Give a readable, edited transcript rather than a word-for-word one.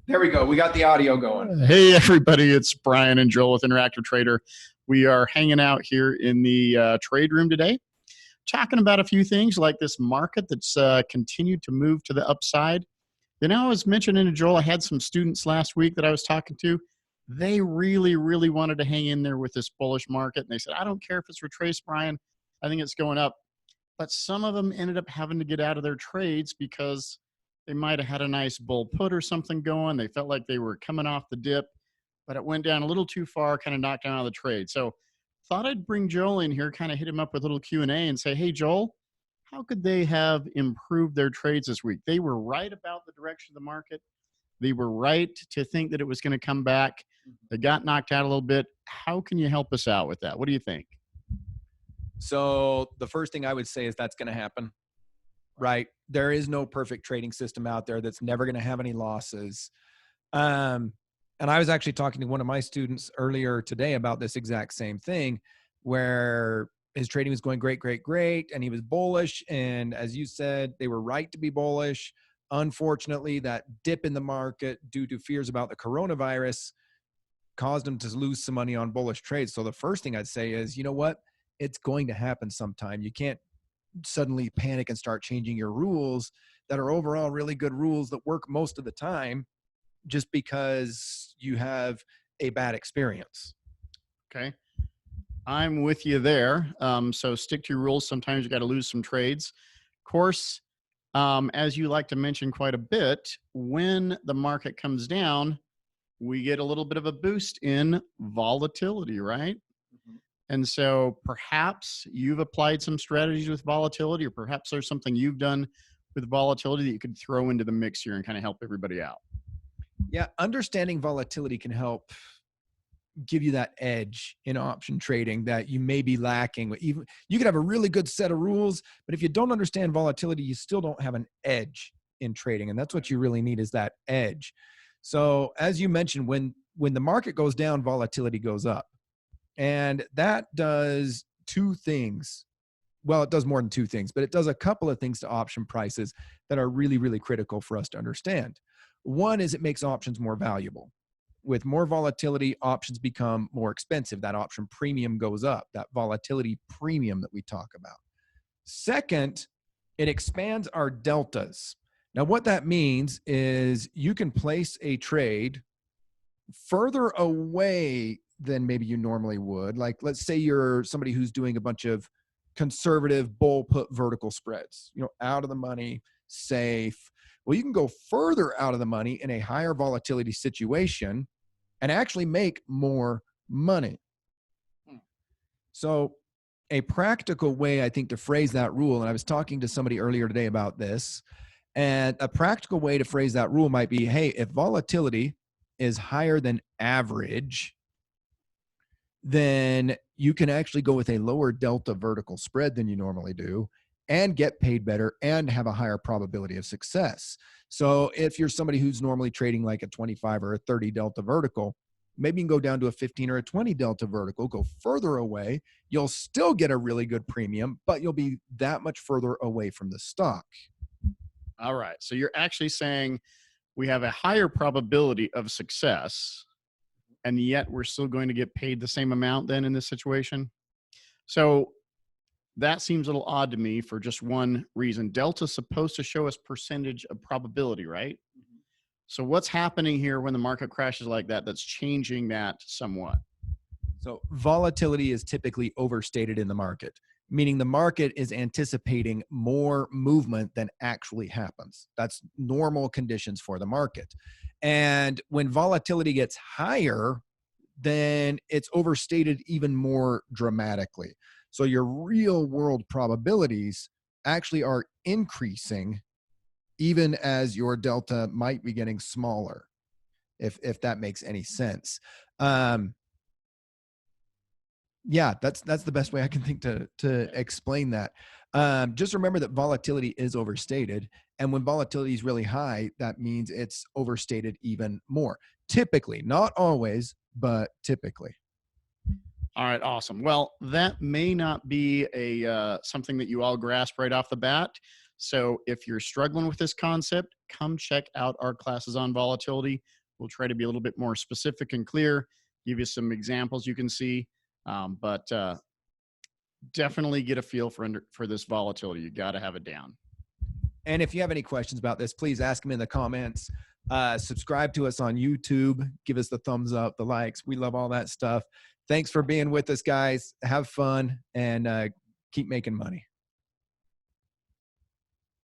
There we go. We got the audio going. Hey, everybody. It's Bryan and Joel with Interactive Trader. We are hanging out here in the trade room today, talking about a few things like this market that's continued to move to the upside. You know, I was mentioning to Joel, I had some students last week that I was talking to. They really, really wanted to hang in there with this bullish market. And they said, I don't care if it's retraced, Bryan. I think it's going up. But some of them ended up having to get out of their trades because they might have had a nice bull put or something going. They felt like they were coming off the dip, but it went down a little too far, kind of knocked down out of the trade. So thought I'd bring Joel in here, kind of hit him up with a little Q&A and say, hey, Joel, how could they have improved their trades this week? They were right about the direction of the market. They were right to think that it was going to come back. They got knocked out a little bit. How can you help us out with that? What do you think? So the first thing I would say is that's going to happen, right? There is no perfect trading system out there that's never going to have any losses. And I was actually talking to one of my students earlier today about this exact same thing, where his trading was going great, great, great. And he was bullish. And as you said, they were right to be bullish. Unfortunately, that dip in the market due to fears about the coronavirus caused him to lose some money on bullish trades. So the first thing I'd say is, you know what? It's going to happen sometime. You can't suddenly panic and start changing your rules that are overall really good rules that work most of the time just because you have a bad experience. Okay. I'm with you there. So stick to your rules. Sometimes you got to lose some trades. Of course, as you like to mention quite a bit, when the market comes down, we get a little bit of a boost in volatility, right? Mm-hmm. And so perhaps you've applied some strategies with volatility, or perhaps there's something you've done with volatility that you could throw into the mix here and kind of help everybody out. Yeah, understanding volatility can help give you that edge in option trading that you may be lacking. Even you could have a really good set of rules, but if you don't understand volatility, you still don't have an edge in trading, and that's what you really need, is that edge. So as you mentioned, when the market goes down, volatility goes up. And that does two things. Well, it does more than two things, but it does a couple of things to option prices that are really, really critical for us to understand. One is it makes options more valuable. With more volatility, options become more expensive. That option premium goes up, that volatility premium that we talk about. Second, it expands our deltas. Now, what that means is you can place a trade further away than maybe you normally would. Like, let's say you're somebody who's doing a bunch of conservative bull put vertical spreads, out of the money, safe. Well, you can go further out of the money in a higher volatility situation and actually make more money. So a practical way, I think, to phrase that rule, and I was talking to somebody earlier today about this, and a practical way to phrase that rule might be, hey, if volatility is higher than average, then you can actually go with a lower delta vertical spread than you normally do and get paid better and have a higher probability of success. So if you're somebody who's normally trading like a 25 or a 30 delta vertical, maybe you can go down to a 15 or a 20 delta vertical, go further away. You'll still get a really good premium, but you'll be that much further away from the stock. All right. So you're actually saying we have a higher probability of success, and yet we're still going to get paid the same amount then in this situation. So that seems a little odd to me for just one reason. Delta is supposed to show us percentage of probability, right? Mm-hmm. So what's happening here when the market crashes like that that's changing that somewhat? So volatility is typically overstated in the market, meaning the market is anticipating more movement than actually happens. That's normal conditions for the market. And when volatility gets higher, then it's overstated even more dramatically. So your real world probabilities actually are increasing even as your delta might be getting smaller, if that makes any sense. Yeah, that's the best way I can think to explain that. Just remember that volatility is overstated. And when volatility is really high, that means it's overstated even more. Typically, not always, but typically. All right, awesome. Well, that may not be a something that you all grasp right off the bat. So if you're struggling with this concept, come check out our classes on volatility. We'll try to be a little bit more specific and clear, give you some examples you can see, but definitely get a feel for this volatility. You got to have it down. And if you have any questions about this, please ask them in the comments. Subscribe to us on YouTube. Give us the thumbs up, the likes. We love all that stuff. Thanks for being with us, guys. Have fun and keep making money.